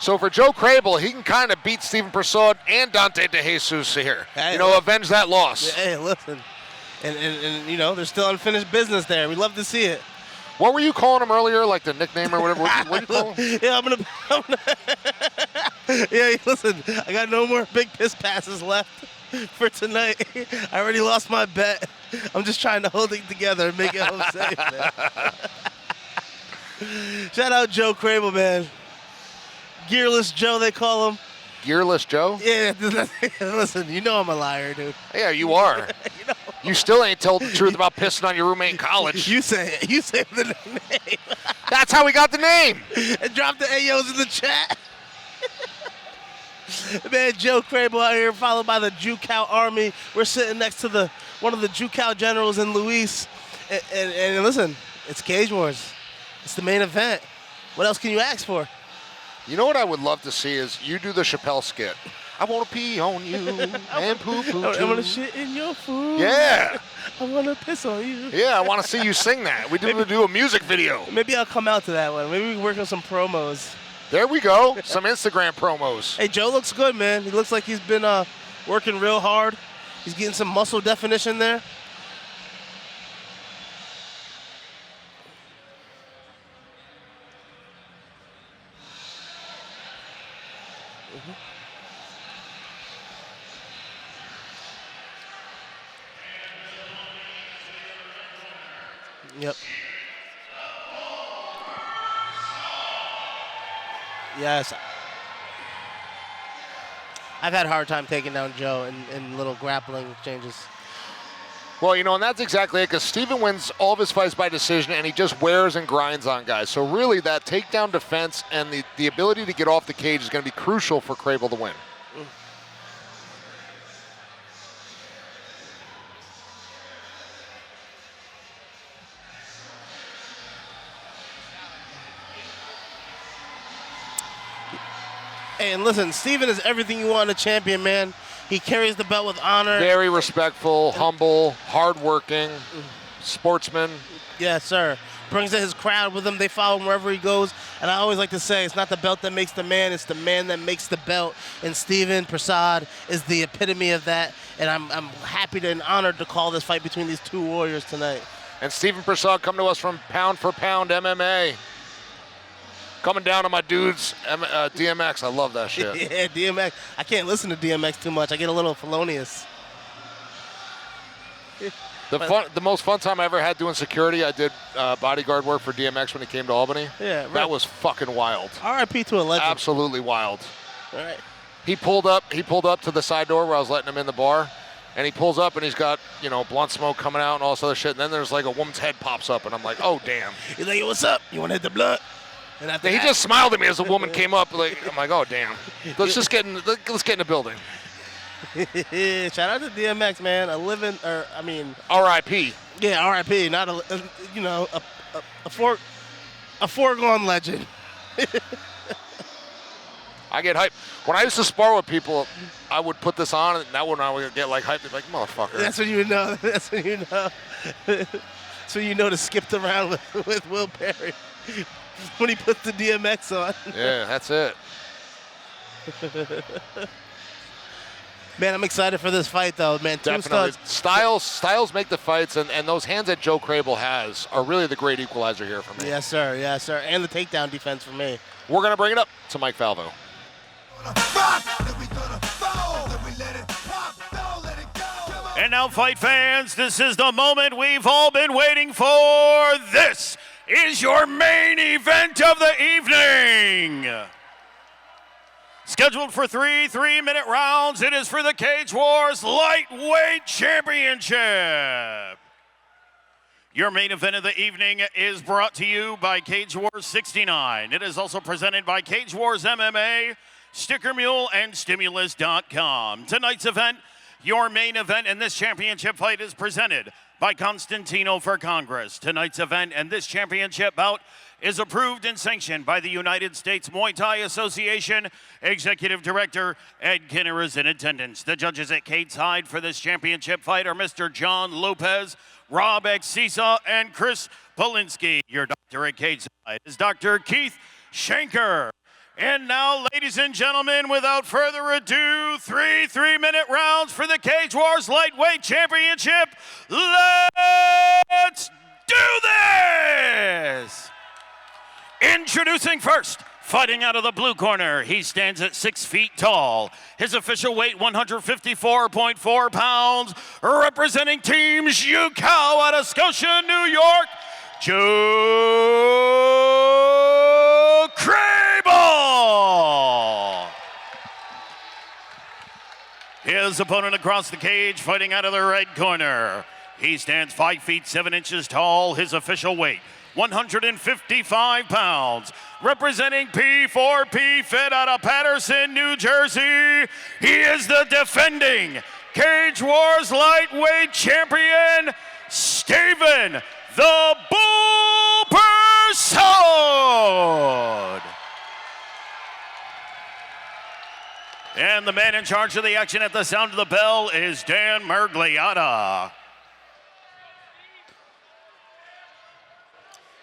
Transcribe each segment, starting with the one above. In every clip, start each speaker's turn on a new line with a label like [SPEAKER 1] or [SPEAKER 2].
[SPEAKER 1] So for Joe Crabill, he can kind of beat Steven Persaud and Dante DeJesus here.
[SPEAKER 2] Hey,
[SPEAKER 1] Avenge that loss.
[SPEAKER 2] Hey, listen. And there's still unfinished business there. We love to see it.
[SPEAKER 1] What were you calling him earlier, like the nickname or whatever? What do you call him?
[SPEAKER 2] Yeah, I'm gonna yeah, listen, I got no more big piss passes left for tonight. I already lost my bet. I'm just trying to hold it together and make it home safe, man. Shout out Joe Crabill, man. Gearless Joe, they call him.
[SPEAKER 1] Gearless Joe?
[SPEAKER 2] Yeah, listen, you know I'm a liar, dude.
[SPEAKER 1] Yeah, you are. You still ain't told the truth about pissing on your roommate in college.
[SPEAKER 2] You say it. You say the name.
[SPEAKER 1] That's how we got the name.
[SPEAKER 2] And drop the AOs in the chat. Man, Joe Crabill out here, followed by the Jucow Army. We're sitting next to one of the Jucow generals in Luis. And listen, it's Cage Wars. It's the main event. What else can you ask for?
[SPEAKER 1] You know what I would love to see is you do the Chappelle skit. I want to pee on you and poo-poo too.
[SPEAKER 2] I want to shit in your food.
[SPEAKER 1] Yeah.
[SPEAKER 2] I want to piss on you.
[SPEAKER 1] Yeah, I want to see you sing that. We do a music video.
[SPEAKER 2] Maybe I'll come out to that one. Maybe we can work on some promos.
[SPEAKER 1] There we go. Some Instagram promos.
[SPEAKER 2] Hey, Joe looks good, man. He looks like he's been working real hard. He's getting some muscle definition there. Yep. Yes. I've had a hard time taking down Joe in little grappling changes.
[SPEAKER 1] Well, and that's exactly it, because Steven wins all of his fights by decision, and he just wears and grinds on guys. So really, that takedown defense and the ability to get off the cage is going to be crucial for Crabill to win.
[SPEAKER 2] And listen, Steven is everything you want in a champion, man. He carries the belt with honor.
[SPEAKER 1] Very respectful, humble, hardworking, sportsman.
[SPEAKER 2] Yes, sir. Brings his crowd with him. They follow him wherever he goes. And I always like to say, it's not the belt that makes the man, it's the man that makes the belt. And Steven Persaud is the epitome of that. And I'm happy and honored to call this fight between these two warriors tonight.
[SPEAKER 1] And Steven Persaud coming to us from Pound for Pound MMA. Coming down on my dudes, DMX. I love that shit.
[SPEAKER 2] Yeah, DMX. I can't listen to DMX too much. I get a little felonious.
[SPEAKER 1] The most fun time I ever had doing security, I did bodyguard work for DMX when he came to Albany.
[SPEAKER 2] Yeah, right.
[SPEAKER 1] That was fucking wild.
[SPEAKER 2] R.I.P. to a legend.
[SPEAKER 1] Absolutely wild.
[SPEAKER 2] All right.
[SPEAKER 1] He pulled up to the side door where I was letting him in the bar, and he pulls up and he's got, blunt smoke coming out and all this other shit. And then there's like a woman's head pops up, and I'm like, oh damn.
[SPEAKER 2] He's like, what's up? You want to hit the blunt? And
[SPEAKER 1] he just smiled at me as the woman came up. I'm like, oh damn. Let's get in the building.
[SPEAKER 2] Shout out to DMX, man.
[SPEAKER 1] R.I.P.
[SPEAKER 2] Yeah, R.I.P. Not a foregone legend.
[SPEAKER 1] I get hyped. When I used to spar with people, I would put this on, and that one I would get like hyped. Like, motherfucker.
[SPEAKER 2] That's when you know. That's when you know. So you know to skip around with Will Perry when he puts the DMX on.
[SPEAKER 1] Yeah, that's it.
[SPEAKER 2] Man, I'm excited for this fight, though, man.
[SPEAKER 1] Definitely. Styles make the fights, and those hands that Joe Crabill has are really the great equalizer here for me.
[SPEAKER 2] Yes, sir. Yes, sir. And the takedown defense for me.
[SPEAKER 1] We're going to bring it up to Mike Falvo.
[SPEAKER 3] And now, fight fans, this is the moment we've all been waiting for. This is your main event of the evening. Scheduled for three 3-minute rounds, it is for the Cage Wars Lightweight Championship. Your main event of the evening is brought to you by Cage Wars 69. It is also presented by Cage Wars MMA, Sticker Mule, and Stimulus.com. Tonight's event, your main event in this championship fight, is presented by Constantino for Congress. Tonight's event and this championship bout is approved and sanctioned by the United States Muay Thai Association. Executive Director Ed Kinner is in attendance. The judges at Kate's Hide for this championship fight are Mr. John Lopez, Rob Exisa, and Chris Polinsky. Your doctor at Kate's Hide is Dr. Keith Schenker. And now, ladies and gentlemen, without further ado, three 3-minute rounds for the Cage Wars Lightweight Championship. Let's do this! Introducing first, fighting out of the blue corner, he stands at 6 feet tall. His official weight, 154.4 pounds, representing Team Zhukou out of Scotia, New York, Joe Crabill. His opponent across the cage, fighting out of the red corner. He stands 5 feet 7 inches tall. His official weight, 155 pounds. Representing P4P Fit out of Patterson, New Jersey, he is the defending Cage Wars Lightweight Champion, Steven the Bull Persaud. And the man in charge of the action at the sound of the bell is Dan Mergliata.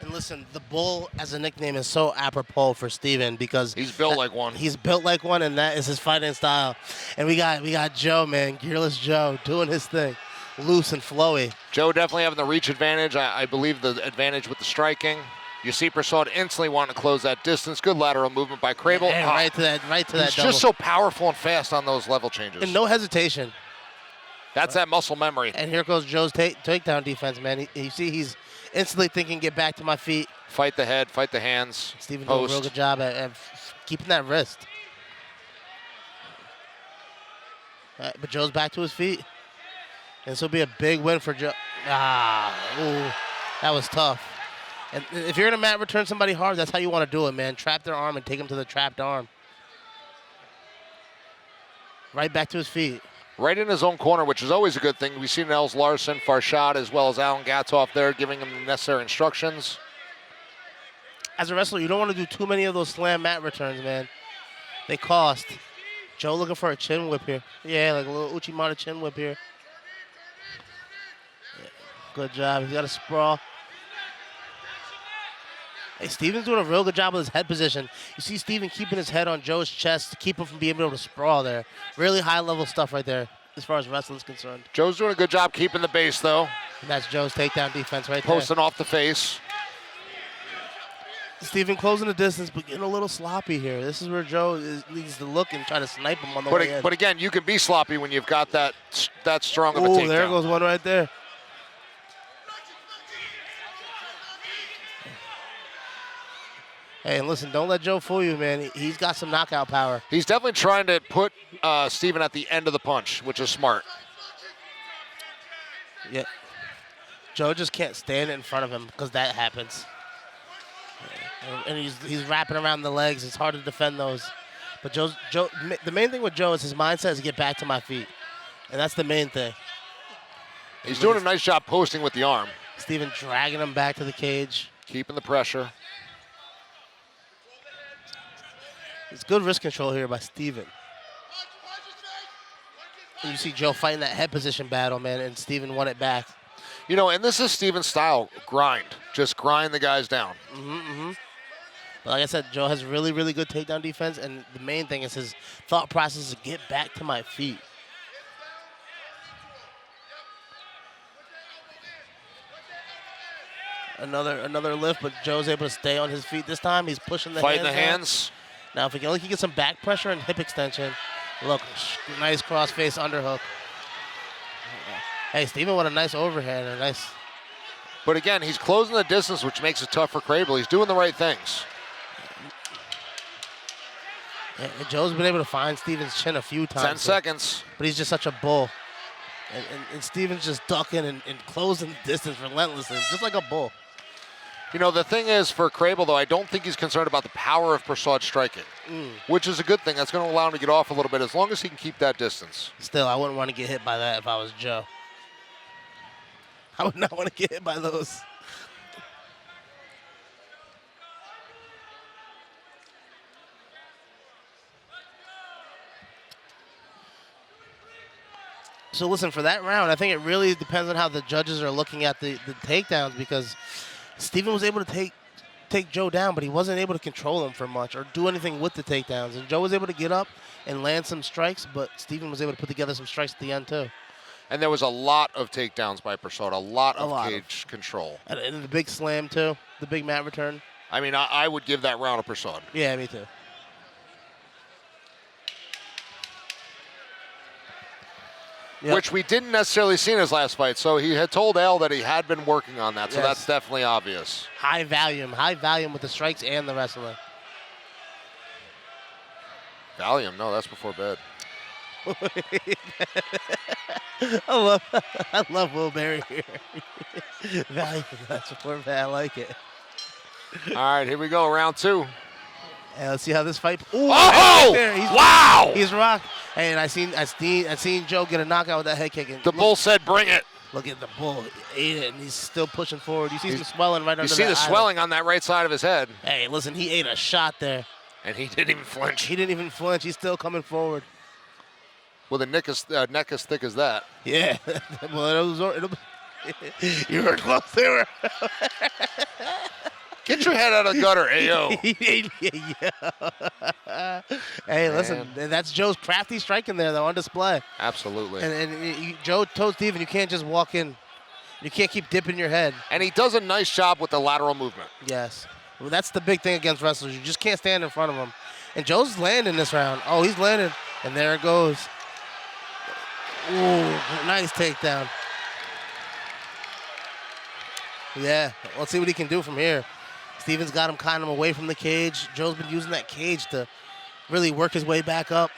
[SPEAKER 2] And listen, the Bull as a nickname is so apropos for Steven because
[SPEAKER 1] He's built like one.
[SPEAKER 2] He's built like one, and that is his fighting style. And we got Joe, man, Gearless Joe, doing his thing, loose and flowy.
[SPEAKER 1] Joe definitely having the reach advantage. I believe the advantage with the striking. You see Persaud instantly wanting to close that distance. Good lateral movement by Crabill.
[SPEAKER 2] And right to that
[SPEAKER 1] He's
[SPEAKER 2] double.
[SPEAKER 1] just so powerful and fast on those level changes.
[SPEAKER 2] And no hesitation.
[SPEAKER 1] That's that muscle memory.
[SPEAKER 2] And here goes Joe's takedown defense, man. You see he's instantly thinking, get back to my feet.
[SPEAKER 1] Fight the head, fight the hands.
[SPEAKER 2] Steven doing a real good job at keeping that wrist. But Joe's back to his feet. And this will be a big win for Joe. Ooh, that was tough. And if you're going to mat return somebody hard, that's how you want to do it, man. Trap their arm and take them to the trapped arm. Right back to his feet.
[SPEAKER 1] Right in his own corner, which is always a good thing. We've seen Els Larson, Persaud, as well as Alan Gatoff there giving him the necessary instructions.
[SPEAKER 2] As a wrestler, you don't want to do too many of those slam mat returns, man. They cost. Joe looking for a chin whip here. Yeah, like a little Uchimata chin whip here. Yeah, good job. He's got a sprawl. Hey, Steven's doing a real good job with his head position. You see Steven keeping his head on Joe's chest to keep him from being able to sprawl there. Really high-level stuff right there as far as wrestling's concerned.
[SPEAKER 1] Joe's doing a good job keeping the base, though.
[SPEAKER 2] And that's Joe's takedown defense right
[SPEAKER 1] Posting off the face.
[SPEAKER 2] there. Steven closing the distance, but getting a little sloppy here. This is where Joe needs to look and try to snipe him on the way in.
[SPEAKER 1] But again, you can be sloppy when you've got that strong of a takedown.
[SPEAKER 2] Oh, there goes one right there. Hey, and listen, don't let Joe fool you, man. He's got some knockout power.
[SPEAKER 1] He's definitely trying to put Steven at the end of the punch, which is smart.
[SPEAKER 2] Yeah. Joe just can't stand in front of him because that happens. And he's wrapping around the legs. It's hard to defend those. But Joe, the main thing with Joe is his mindset is to get back to my feet. And that's the main thing.
[SPEAKER 1] He's doing a nice job posting with the arm.
[SPEAKER 2] Steven dragging him back to the cage.
[SPEAKER 1] Keeping the pressure.
[SPEAKER 2] It's good wrist control here by Steven. And you see Joe fighting that head position battle, man, and Steven won it back.
[SPEAKER 1] You know, and this is Steven's style, grind. Just grind the guys down.
[SPEAKER 2] But like I said, Joe has really, really good takedown defense, and the main thing is his thought process is to get back to my feet. Another lift, but Joe's able to stay on his feet this time. He's pushing the
[SPEAKER 1] Fighting the
[SPEAKER 2] hands.
[SPEAKER 1] hands.
[SPEAKER 2] Now, if he can get some back pressure and hip extension, look, nice cross-face underhook. Hey, Steven, what a nice overhand, a nice.
[SPEAKER 1] But again, he's closing the distance, which makes it tough for Crabill. He's doing the right things.
[SPEAKER 2] Yeah, Joe's been able to find Steven's chin a few times.
[SPEAKER 1] 10 seconds.
[SPEAKER 2] But he's just such a bull. And Steven's just ducking and closing the distance relentlessly, just like a bull.
[SPEAKER 1] You know, the thing is for Crabill, though, I don't think he's concerned about the power of Persaud striking, which is a good thing. That's going to allow him to get off a little bit as long as he can keep that distance.
[SPEAKER 2] Still, I wouldn't want to get hit by that if I was Joe. I would not want to get hit by those. So listen, for that round, I think it really depends on how the judges are looking at the takedowns, because Steven was able to take take Joe down, but he wasn't able to control him for much or do anything with the takedowns. And Joe was able to get up and land some strikes, but Steven was able to put together some strikes at the end too.
[SPEAKER 1] And there was a lot of takedowns by Persaud, a lot of cage control.
[SPEAKER 2] And the big slam too, the big mat return.
[SPEAKER 1] I mean, I would give that round to Persaud.
[SPEAKER 2] Yeah, me too. Yep.
[SPEAKER 1] Which we didn't necessarily see in his last fight. So he had told Al that he had been working on that. So
[SPEAKER 2] Yes.
[SPEAKER 1] that's definitely obvious.
[SPEAKER 2] High volume with the strikes and the wrestling.
[SPEAKER 1] Valium, no, that's before bed.
[SPEAKER 2] I love Will Berry here. Valium, that's before bed. I like it.
[SPEAKER 1] All right, here we go, round 2.
[SPEAKER 2] And let's see how this fight. Ooh,
[SPEAKER 1] Oh!
[SPEAKER 2] right there.
[SPEAKER 1] Wow!
[SPEAKER 2] He's rocked. Hey, and I seen Joe get a knockout with that head kick. And
[SPEAKER 1] The bull said, "Bring it."
[SPEAKER 2] Look at the bull. He ate it, and he's still pushing forward. You see some swelling right under
[SPEAKER 1] You
[SPEAKER 2] that
[SPEAKER 1] see the
[SPEAKER 2] eyelid.
[SPEAKER 1] swelling on that right side of his head,
[SPEAKER 2] Hey, listen, he ate a shot there.
[SPEAKER 1] and he didn't even flinch.
[SPEAKER 2] He didn't even flinch. He's still coming forward.
[SPEAKER 1] With a neck as thick as that.
[SPEAKER 2] Yeah. Well, you were close there.
[SPEAKER 1] Get your head out of the gutter, Ayo.
[SPEAKER 2] Hey, listen, that's Joe's crafty striking there, though, on display.
[SPEAKER 1] Absolutely.
[SPEAKER 2] And Joe told Steven, you can't just walk in. You can't keep dipping your head.
[SPEAKER 1] And he does a nice job with the lateral movement.
[SPEAKER 2] Yes. Well, that's the big thing against wrestlers. You just can't stand in front of them. And Joe's landing this round. Oh, he's landing. And there it goes. Ooh, nice takedown. Yeah, let's see what he can do from here. Steven's got him kind of away from the cage. Joe's been using that cage to really work his way back up.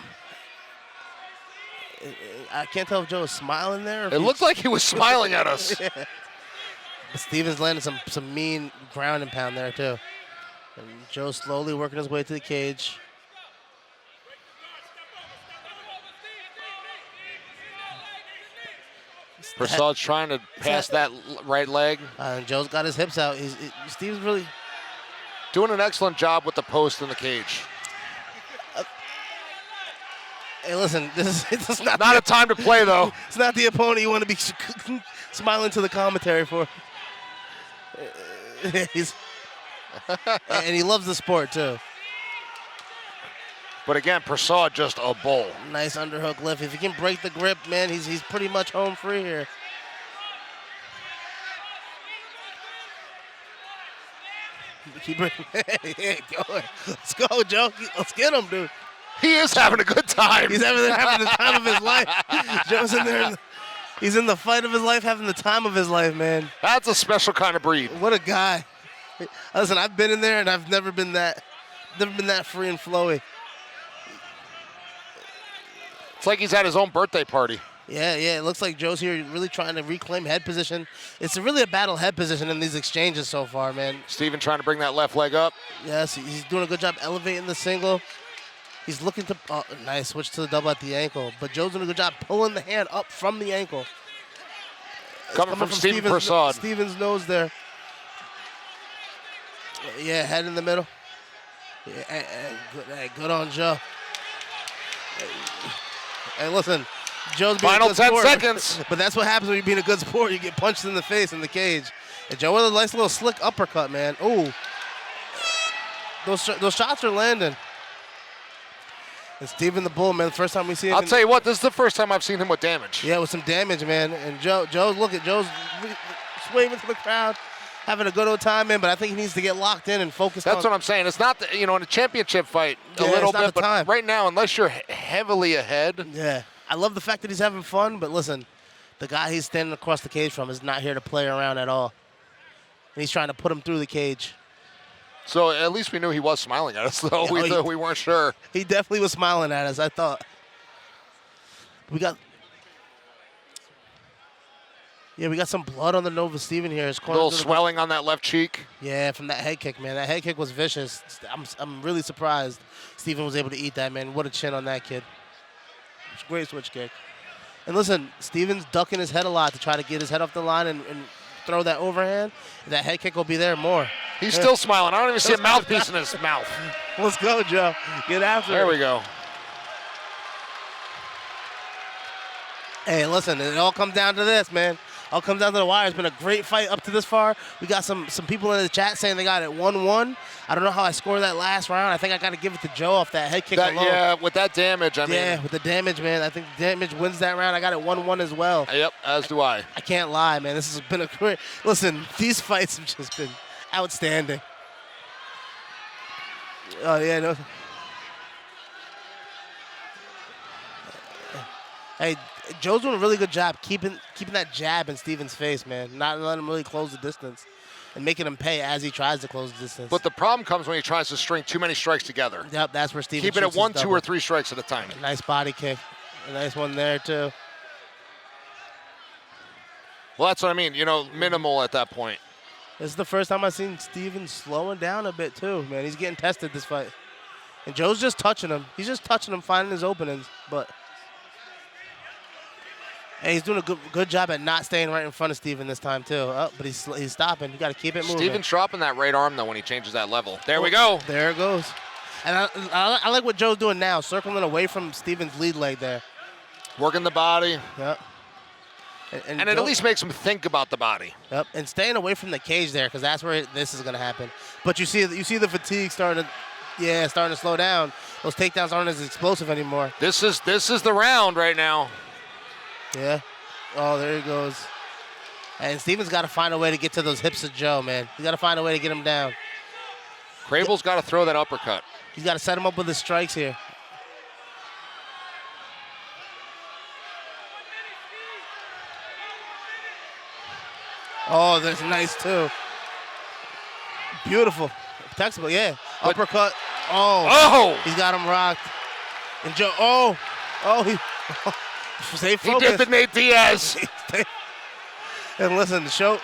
[SPEAKER 2] I can't tell if Joe is smiling there.
[SPEAKER 1] It looked like he was smiling at us.
[SPEAKER 2] Yeah. But Steven's landing some mean ground and pound there, too. And Joe slowly working his way to the cage.
[SPEAKER 1] Persaud's trying to pass that right leg.
[SPEAKER 2] And Joe's got his hips out. Steve's really
[SPEAKER 1] doing an excellent job with the post in the cage.
[SPEAKER 2] Hey, listen, this is not
[SPEAKER 1] a time to play, though.
[SPEAKER 2] It's not the opponent you want to be smiling to the commentary for. And he loves the sport, too.
[SPEAKER 1] But again, Persaud just a bull.
[SPEAKER 2] Nice underhook lift. If he can break the grip, man, he's pretty much home free here. Keep breaking. Hey, let's go, Joe. Let's get him, dude.
[SPEAKER 1] He is having a good time.
[SPEAKER 2] He's having the time of his life. Joe's in there. He's in the fight of his life, having the time of his life, man.
[SPEAKER 1] That's a special kind of breed.
[SPEAKER 2] What a guy. Listen, I've been in there, and I've never been that free and flowy.
[SPEAKER 1] It's like he's at his own birthday party.
[SPEAKER 2] Yeah, it looks like Joe's here really trying to reclaim head position. It's really a battle head position in these exchanges so far, man.
[SPEAKER 1] Steven trying to bring that left leg up.
[SPEAKER 2] Yes, he's doing a good job elevating the single. He's looking to, nice, switch to the double at the ankle. But Joe's doing a good job pulling the hand up from the ankle.
[SPEAKER 1] Coming from Steven Persaud.
[SPEAKER 2] Steven's nose there. Yeah, head in the middle. Yeah, good on Joe. Hey, listen, Joe's being
[SPEAKER 1] Final
[SPEAKER 2] a good
[SPEAKER 1] 10
[SPEAKER 2] sport,
[SPEAKER 1] seconds.
[SPEAKER 2] But that's what happens when you're being a good sport. You get punched in the face in the cage. And Joe with a nice little slick uppercut, man. Ooh. Those shots are landing. And Steven the Bull, man, the first time we see him.
[SPEAKER 1] I'll tell you what, this is the first time I've seen him with damage.
[SPEAKER 2] Yeah, with some damage, man. And Joe's waving to the crowd, having a good old time, man. But I think he needs to get locked in and focus on.
[SPEAKER 1] That's what I'm saying. It's not, in a championship fight, a
[SPEAKER 2] Yeah,
[SPEAKER 1] little
[SPEAKER 2] it's not
[SPEAKER 1] bit,
[SPEAKER 2] the
[SPEAKER 1] but
[SPEAKER 2] time.
[SPEAKER 1] right now, unless you're heavily ahead.
[SPEAKER 2] Yeah. I love the fact that he's having fun, but listen, the guy he's standing across the cage from is not here to play around at all. And he's trying to put him through the cage.
[SPEAKER 1] So at least we knew he was smiling at us, though.
[SPEAKER 2] Yeah,
[SPEAKER 1] we weren't sure.
[SPEAKER 2] He definitely was smiling at us, I thought. We got some blood on the nose of Steven here.
[SPEAKER 1] A little swelling on that left cheek.
[SPEAKER 2] Yeah, from that head kick, man. That head kick was vicious. I'm really surprised Steven was able to eat that, man. What a chin on that kid. Great switch kick. And listen, Steven's ducking his head a lot to try to get his head off the line and throw that overhand. That head kick will be there more.
[SPEAKER 1] He's still smiling. I don't even see a mouthpiece in his mouth.
[SPEAKER 2] Let's go, Joe. Get after it.
[SPEAKER 1] There we go.
[SPEAKER 2] Hey, listen, it all comes down to this, man. All comes down to the wire. It's been a great fight up to this far. We got some people in the chat saying they got it 1-1. I don't know how I scored that last round. I think I got to give it to Joe off that head kick alone.
[SPEAKER 1] Yeah, with that damage, I mean.
[SPEAKER 2] Yeah, with the damage, man. I think the damage wins that round. I got it 1-1 as well.
[SPEAKER 1] Yep, as do I.
[SPEAKER 2] I can't lie, man. This has been a great. Listen, these fights have just been outstanding. Oh, yeah, no. Hey, Joe's doing a really good job keeping that jab in Steven's face, man. Not letting him really close the distance and making him pay as he tries to close the distance.
[SPEAKER 1] But the problem comes when he tries to string too many strikes together.
[SPEAKER 2] Yep, that's where Steven
[SPEAKER 1] keep it at
[SPEAKER 2] shoots
[SPEAKER 1] 1,
[SPEAKER 2] his
[SPEAKER 1] 2,
[SPEAKER 2] double.
[SPEAKER 1] or 3 strikes at a time.
[SPEAKER 2] Nice body kick. A nice one there, too.
[SPEAKER 1] Well, that's what I mean. You know, minimal at that point.
[SPEAKER 2] This is the first time I've seen Steven slowing down a bit, too, man. He's getting tested this fight. And Joe's just touching him. He's just touching him, finding his openings. But hey, he's doing a good job at not staying right in front of Steven this time, too. Oh, but he's stopping. You got to keep it moving.
[SPEAKER 1] Steven's dropping that right arm, though, when he changes that level. There we go.
[SPEAKER 2] There it goes. And I like what Joe's doing now, circling away from Steven's lead leg there.
[SPEAKER 1] Working the body.
[SPEAKER 2] Yep.
[SPEAKER 1] And it at least makes him think about the body.
[SPEAKER 2] Yep, and staying away from the cage there, because that's where this is going to happen. But you see the fatigue starting to slow down. Those takedowns aren't as explosive anymore.
[SPEAKER 1] This is the round right now.
[SPEAKER 2] Yeah. Oh, there he goes. And Steven's got to find a way to get to those hips of Joe, man. He's got to find a way to get him down.
[SPEAKER 1] Crabill's got to throw that uppercut.
[SPEAKER 2] He's got to set him up with his strikes here. Oh, that's nice, too. Beautiful. Flexible, yeah. Uppercut. Oh. He's got him rocked. And Joe, stay focused.
[SPEAKER 1] He did the Nate Diaz.
[SPEAKER 2] And listen, show.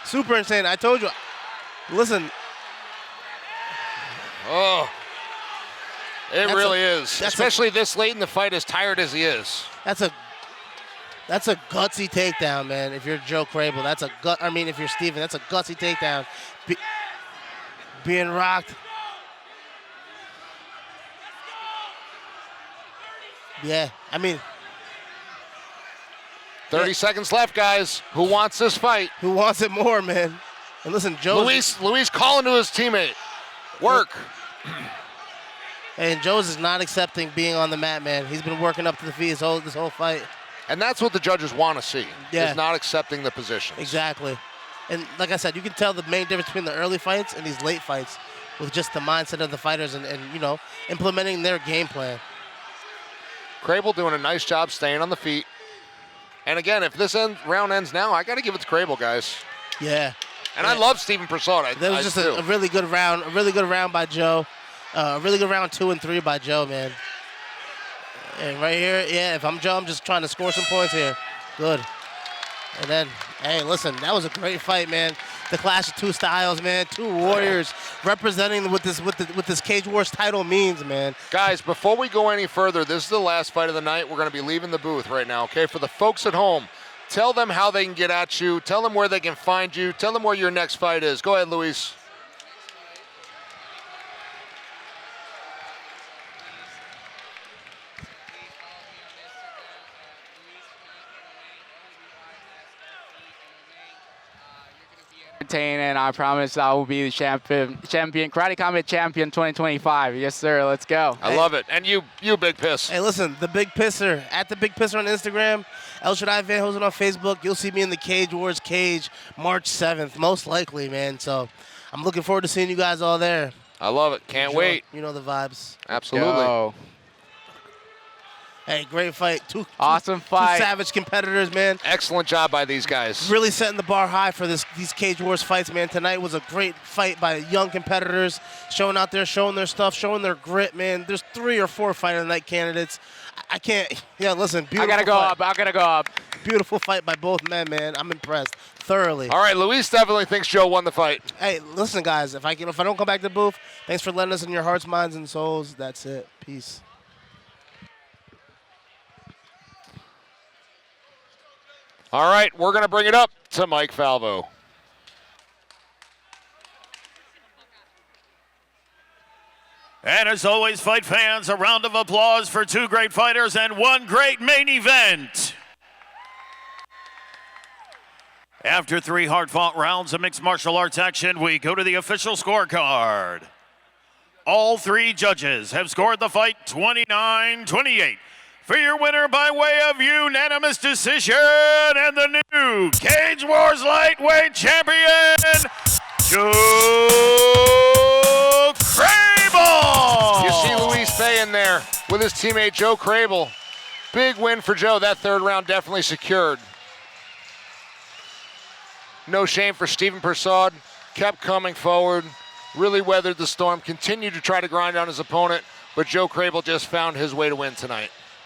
[SPEAKER 2] Super insane. I told you. Listen.
[SPEAKER 1] Oh. It really is. Especially this late in the fight, as tired as he is.
[SPEAKER 2] That's a gutsy takedown, man. If you're Joe Crabill, if you're Steven, that's a gutsy takedown. Being rocked. Yeah,
[SPEAKER 1] 30 seconds left, guys. Who wants this fight?
[SPEAKER 2] Who wants it more, man? And listen, Joe.
[SPEAKER 1] Luis calling to his teammate. Work.
[SPEAKER 2] And Joe's is not accepting being on the mat, man. He's been working up to the feet this whole fight.
[SPEAKER 1] And that's what the judges want to see.
[SPEAKER 2] Yeah.
[SPEAKER 1] Is not accepting the positions.
[SPEAKER 2] Exactly. And like I said, you can tell the main difference between the early fights and these late fights with just the mindset of the fighters and implementing their game plan.
[SPEAKER 1] Crabill doing a nice job staying on the feet. And again, if this round ends now, I got to give it to Crabill, guys.
[SPEAKER 2] Yeah.
[SPEAKER 1] And I love Steven Persaud.
[SPEAKER 2] That was just a really good round. A really good round by Joe. A really good round 2 and 3 by Joe, man. And right here, yeah, if I'm Joe, I'm just trying to score some points here. Good. And then, hey, listen, that was a great fight, man. The clash of two styles, man. Two warriors representing what this Cage Wars title means, man.
[SPEAKER 1] Guys, before we go any further, this is the last fight of the night. We're going to be leaving the booth right now, okay? For the folks at home, tell them how they can get at you. Tell them where they can find you. Tell them where your next fight is. Go ahead, Luis.
[SPEAKER 4] And I promise I will be the champion, Karate Combat Champion 2025. Yes, sir. Let's go.
[SPEAKER 1] I love it. And you Big Piss.
[SPEAKER 2] Hey, listen, the Big Pisser, at the Big Pisser on Instagram, El Shaddai Van Hosen on Facebook. You'll see me in the Cage Wars cage March 7th, most likely, man. So I'm looking forward to seeing you guys all there.
[SPEAKER 1] I love it. Can't wait.
[SPEAKER 2] You know the vibes.
[SPEAKER 1] Absolutely.
[SPEAKER 4] Go.
[SPEAKER 2] Hey, great fight. Two savage competitors, man.
[SPEAKER 1] Excellent job by these guys.
[SPEAKER 2] Really setting the bar high for these Cage Wars fights, man. Tonight was a great fight by young competitors, showing out there, showing their stuff, showing their grit, man. There's 3 or 4 fight of the night candidates. I can't. Yeah, listen. Beautiful
[SPEAKER 4] I gotta go up.
[SPEAKER 2] Beautiful fight by both men, man. I'm impressed thoroughly.
[SPEAKER 1] All right, Luis definitely thinks Joe won the fight.
[SPEAKER 2] Hey, listen, guys. If I don't come back to the booth, thanks for letting us in your hearts, minds, and souls. That's it. Peace.
[SPEAKER 1] All right, we're going to bring it up to Mike Falvo.
[SPEAKER 3] And as always, fight fans, a round of applause for two great fighters and one great main event. After 3 hard-fought rounds of mixed martial arts action, we go to the official scorecard. All 3 judges have scored the fight 29-28. For your winner by way of unanimous decision and the new Cage Wars Lightweight Champion, Joe Crabill!
[SPEAKER 1] You see Luis Fay in there with his teammate Joe Crabill. Big win for Joe. That 3rd round definitely secured. No shame for Stephen Persaud. Kept coming forward, really weathered the storm, continued to try to grind on his opponent, but Joe Crabill just found his way to win tonight.